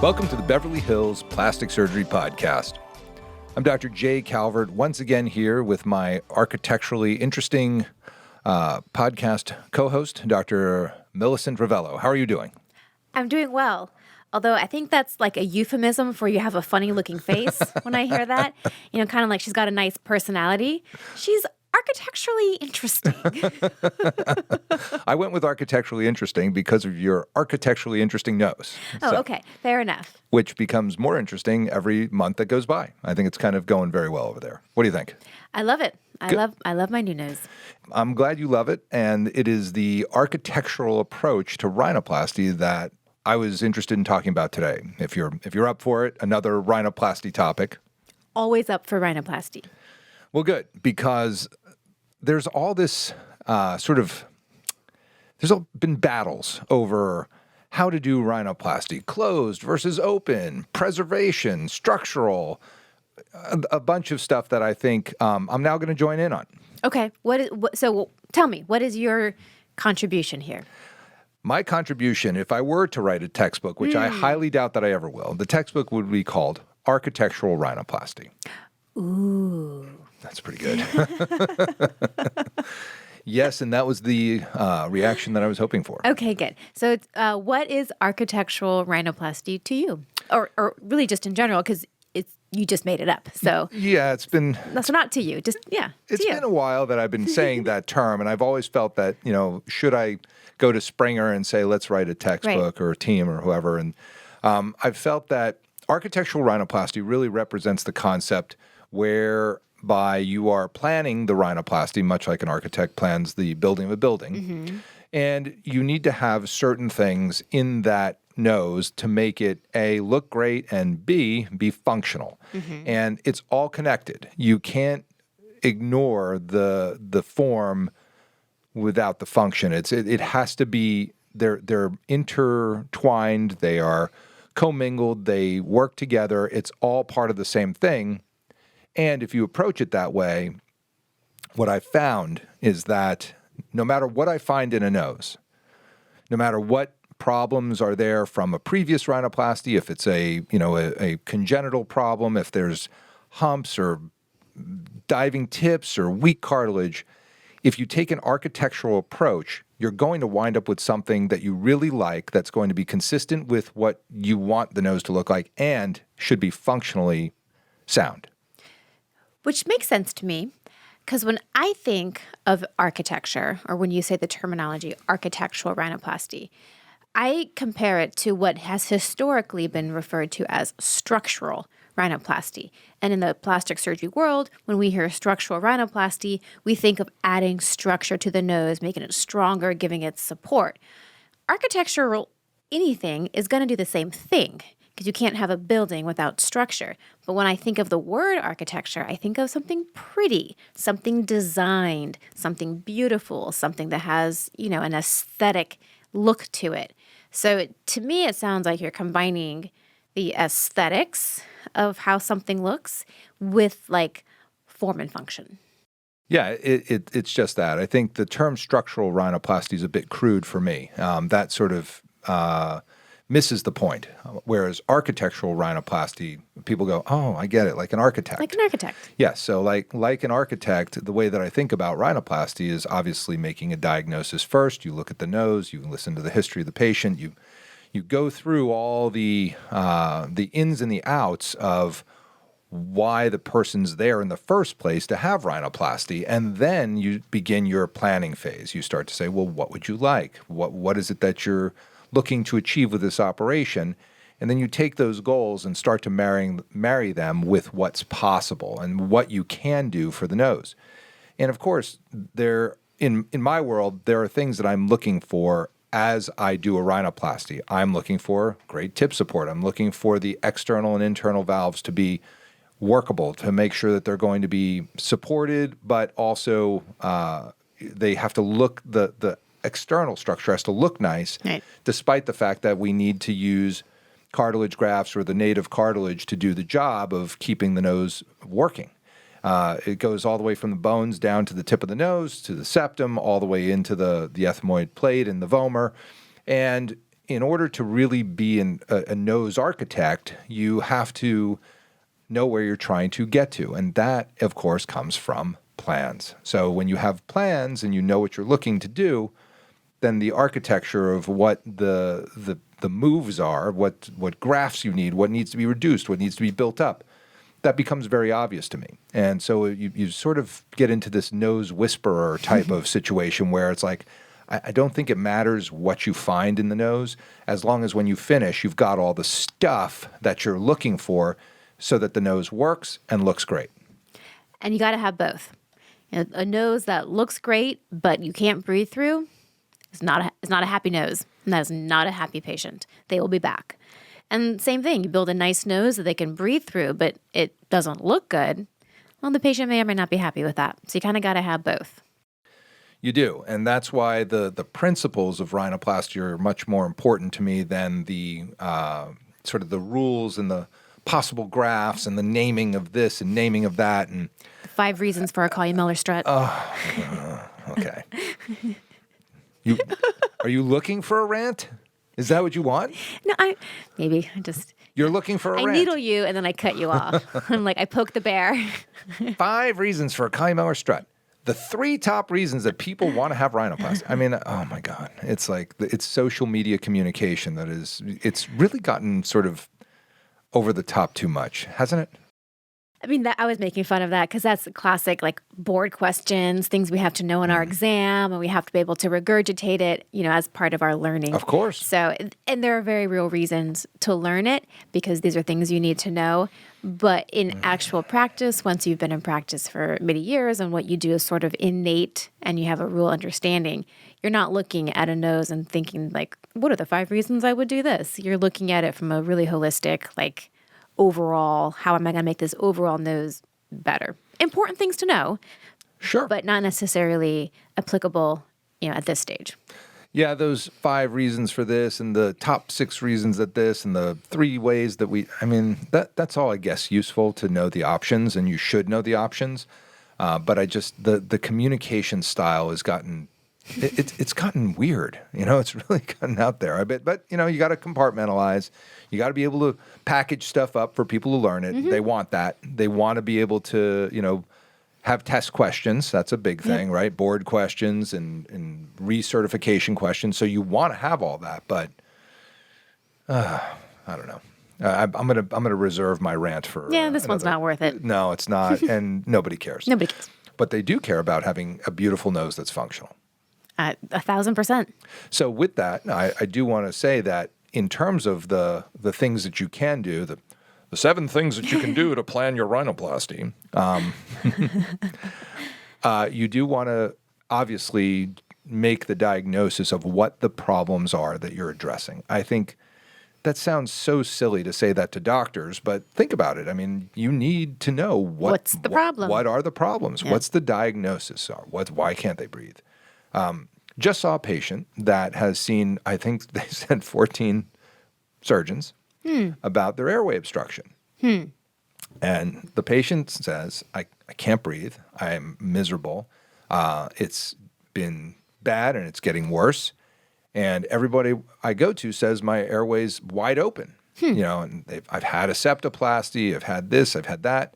Welcome to the Beverly Hills Plastic Surgery Podcast. I'm Dr. Jay Calvert, once again here with my architecturally interesting podcast co-host, Dr. Millicent Rovelo. How are you doing? I'm doing well. Although I think that's like a euphemism for you have a funny looking face when I hear that. You know, kind of like she's got a nice personality. She's architecturally interesting. I went with architecturally interesting because of your architecturally interesting nose. Oh, okay. Fair enough. Which becomes more interesting every month that goes by. I think it's kind of going very well over there. What do you think? I love it. I love my new nose. I'm glad you love it. And it is the architectural approach to rhinoplasty that I was interested in talking about today. If you're up for it, another rhinoplasty topic. Always up for rhinoplasty. Well, good, because there's all this there's been battles over how to do rhinoplasty, closed versus open, preservation, structural, a bunch of stuff that I think I'm now going to join in on. Okay. So tell me, what is your contribution here? My contribution, if I were to write a textbook, which I highly doubt that I ever will, the textbook would be called Architectural Rhinoplasty. Ooh. That's pretty good. Yes, and that was the reaction that I was hoping for. Okay, good. So what is architectural rhinoplasty to you? Or really just in general, because you just made it up. So yeah, it's been... So not to you, just, yeah, It's been a while that I've been saying that term, and I've always felt that, should I go to Springer and say, let's write a textbook or a team or whoever, and I've felt that architectural rhinoplasty really represents the concept whereby you are planning the rhinoplasty, much like an architect plans the building of a building, mm-hmm. and you need to have certain things in that nose to make it A, look great, and B, be functional. Mm-hmm. And it's all connected. You can't ignore the form without the function. It has to be, they're intertwined, they are commingled, they work together, it's all part of the same thing. And if you approach it that way, what I found is that no matter what I find in a nose, no matter what problems are there from a previous rhinoplasty, if it's a congenital problem, if there's humps or diving tips or weak cartilage, if you take an architectural approach, you're going to wind up with something that you really like that's going to be consistent with what you want the nose to look like and should be functionally sound. Which makes sense to me, because when I think of architecture, or when you say the terminology architectural rhinoplasty, I compare it to what has historically been referred to as structural rhinoplasty. And in the plastic surgery world, when we hear structural rhinoplasty, we think of adding structure to the nose, making it stronger, giving it support. Architectural anything is going to do the same thing, because you can't have a building without structure. But when I think of the word architecture, I think of something pretty, something designed, something beautiful, something that has, an aesthetic look to it. So to me, it sounds like you're combining the aesthetics of how something looks with like form and function. Yeah, it's just that. I think the term structural rhinoplasty is a bit crude for me. That sort of misses the point. Whereas architectural rhinoplasty, people go, oh, I get it, like an architect. Like an architect. Yes, so like an architect, the way that I think about rhinoplasty is obviously making a diagnosis first. You look at the nose, you listen to the history of the patient, you go through all the ins and the outs of why the person's there in the first place to have rhinoplasty, and then you begin your planning phase. You start to say, well, what would you like? What is it that you're looking to achieve with this operation? And then you take those goals and start to marry them with what's possible and what you can do for the nose. And of course, in my world, there are things that I'm looking for as I do a rhinoplasty. I'm looking for great tip support. I'm looking for the external and internal valves to be workable, to make sure that they're going to be supported, but also they have to look, the external structure has to look nice, right, despite the fact that we need to use cartilage grafts or the native cartilage to do the job of keeping the nose working. It goes all the way from the bones down to the tip of the nose, to the septum, all the way into the ethmoid plate and the vomer. And in order to really be a nose architect, you have to know where you're trying to get to. And that, of course, comes from plans. So when you have plans and you know what you're looking to do, then the architecture of what the moves are, what graphs you need, what needs to be reduced, what needs to be built up, that becomes very obvious to me. And so you sort of get into this nose whisperer type of situation where it's like, I don't think it matters what you find in the nose, as long as when you finish, you've got all the stuff that you're looking for so that the nose works and looks great. And you got to have both. A nose that looks great, but you can't breathe through, it's not a happy nose. And that is not a happy patient. They will be back. And same thing, you build a nice nose that they can breathe through, but it doesn't look good. Well, the patient may or may not be happy with that. So you kind of got to have both. You do. And that's why the principles of rhinoplasty are much more important to me than the sort of the rules and the possible graphs and the naming of this and naming of that. And 5 reasons for a call you Miller strut. Okay. Are you looking for a rant? Is that what you want? No, You're looking for a rant. I needle you and then I cut you off. I'm like, I poke the bear. 5 reasons for a Kylie Miller strut. The 3 top reasons that people want to have rhinoplasty. I mean, oh my God. It's like, it's social media communication it's really gotten sort of over the top too much, hasn't it? I mean, I was making fun of that because that's the classic, like, board questions, things we have to know in our exam, and we have to be able to regurgitate it, as part of our learning. Of course. So, and there are very real reasons to learn it because these are things you need to know. But in actual practice, once you've been in practice for many years and what you do is sort of innate and you have a real understanding, you're not looking at a nose and thinking, like, what are the 5 reasons I would do this? You're looking at it from a really holistic, like, overall, how am I going to make this overall nose better? Important things to know. Sure. But not necessarily applicable, at this stage. Yeah, those 5 reasons for this and the top 6 reasons at this and the 3 ways that that's all, I guess, useful to know the options, and you should know the options. But the communication style has gotten, it's gotten weird. It's really gotten out there a bit. But, you got to compartmentalize. You got to be able to package stuff up for people to learn it. Mm-hmm. They want that. They want to be able to, have test questions. That's a big thing, right? Board questions and recertification questions. So you want to have all that, but I don't know. I'm gonna reserve my rant for. Yeah, this one's not worth it. No, it's not, and nobody cares. Nobody cares. But they do care about having a beautiful nose that's functional. 1,000%. So with that, I do want to say that in terms of the things that you can do, the 7 things that you can do to plan your rhinoplasty, you do want to obviously make the diagnosis of what the problems are that you're addressing. I think that sounds so silly to say that to doctors, but think about it. I mean, you need to know what's the problem. What are the problems? Yeah. What's the diagnosis? Why can't they breathe? Just saw a patient that has seen, I think they said 14 surgeons about their airway obstruction. And the patient says, I can't breathe. I'm miserable. It's been bad and it's getting worse. And everybody I go to says my airway's wide open. And I've had a septoplasty, I've had this, I've had that.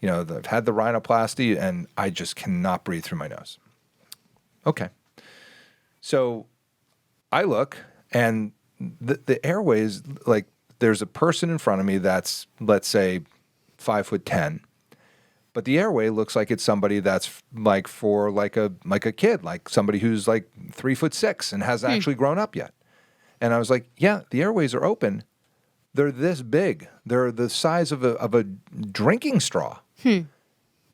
I've had the rhinoplasty, and I just cannot breathe through my nose. Okay. So I look, and the airways, like, there's a person in front of me that's, let's say, 5'10", but the airway looks like it's somebody that's like for like a kid, like somebody who's like 3'6" and hasn't actually grown up yet. And I was like, yeah, the airways are open. They're this big. They're the size of a drinking straw.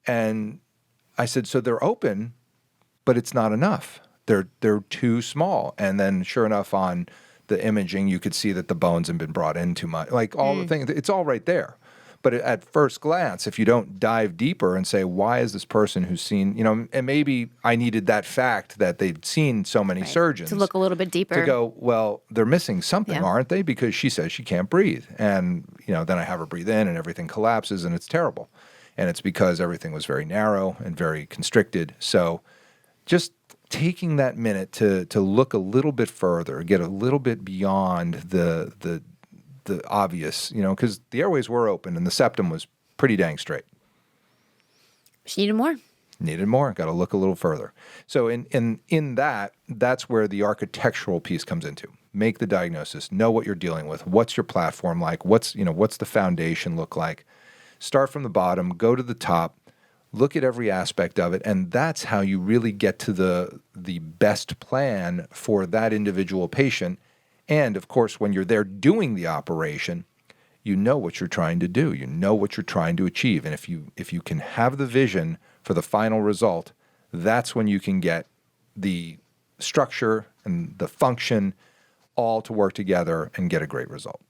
And I said, so they're open, but it's not enough. They're too small. And then sure enough, on the imaging, you could see that the bones have been brought in too much. Like all the things, it's all right there. But at first glance, if you don't dive deeper and say, why is this person who's seen, and maybe I needed that fact that they'd seen so many surgeons. To look a little bit deeper. To go, well, they're missing something, aren't they? Because she says she can't breathe. And, then I have her breathe in and everything collapses and it's terrible. And it's because everything was very narrow and very constricted. So just taking that minute to look a little bit further, get a little bit beyond the obvious, because the airways were open and the septum was pretty dang straight. She needed more. Needed more. Got to look a little further. So in that's where the architectural piece comes into. Make the diagnosis. Know what you're dealing with. What's your platform like? What's the foundation look like? Start from the bottom. Go to the top. Look at every aspect of it, and that's how you really get to the best plan for that individual patient. And of course, when you're there doing the operation, you know what you're trying to do. You know what you're trying to achieve. And if you can have the vision for the final result, that's when you can get the structure and the function all to work together and get a great result.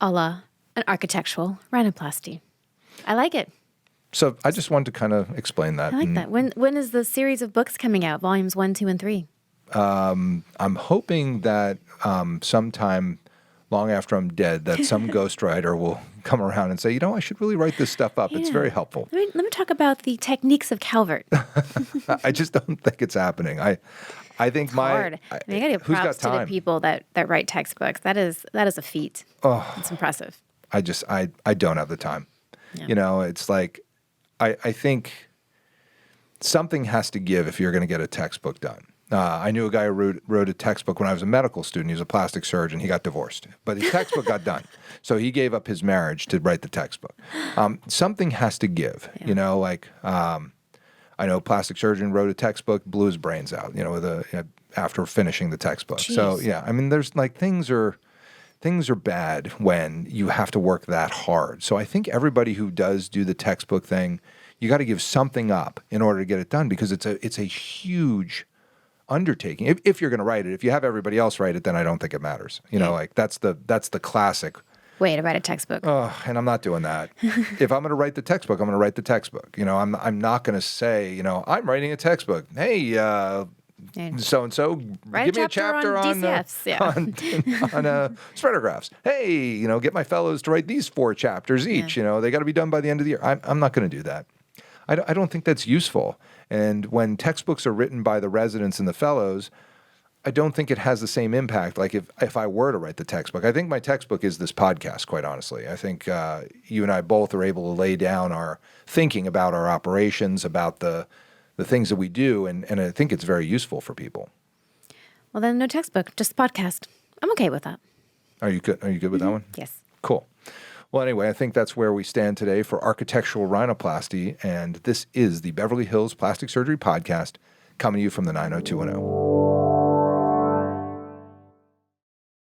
A la an architectural rhinoplasty. I like it. So I just wanted to kind of explain that. I like that. When is the series of books coming out? Volumes 1, 2, and 3? I'm hoping that sometime long after I'm dead, that some ghostwriter will come around and say, I should really write this stuff up. Yeah. It's very helpful. Let me talk about the techniques of Calvert. I just don't think it's happening. I think it's hard. I got to give props to the people that write textbooks. That is a feat. Oh, it's impressive. I don't have the time. Yeah. It's like, I think something has to give if you're going to get a textbook done. I knew a guy who wrote a textbook when I was a medical student. He was a plastic surgeon. He got divorced, but his textbook got done. So he gave up his marriage to write the textbook. Something has to give, I know a plastic surgeon wrote a textbook, blew his brains out, after finishing the textbook. Jeez. So there's things are bad when you have to work that hard. So I think everybody who does do the textbook thing, you got to give something up in order to get it done, because it's a huge undertaking. If you're going to write it, if you have everybody else write it, then I don't think it matters. That's the classic way to write a textbook. Oh, and I'm not doing that. If I'm going to write the textbook, I'm going to write the textbook. I'm not going to say, I'm writing a textbook. Hey, so-and-so, give me a chapter on DCFs, on spreader graphs. Hey, get my fellows to write these 4 chapters each. Yeah. They got to be done by the end of the year. I'm not going to do that. I don't think that's useful. And when textbooks are written by the residents and the fellows, I don't think it has the same impact. Like if I were to write the textbook, I think my textbook is this podcast, quite honestly. I think you and I both are able to lay down our thinking about our operations, about the things that we do, and I think it's very useful for people. Well, then no textbook, just podcast. I'm okay with that. Are you good? Are you good with that one? Yes. Cool. Well, anyway, I think that's where we stand today for architectural rhinoplasty, and this is the Beverly Hills Plastic Surgery Podcast, coming to you from the 90210.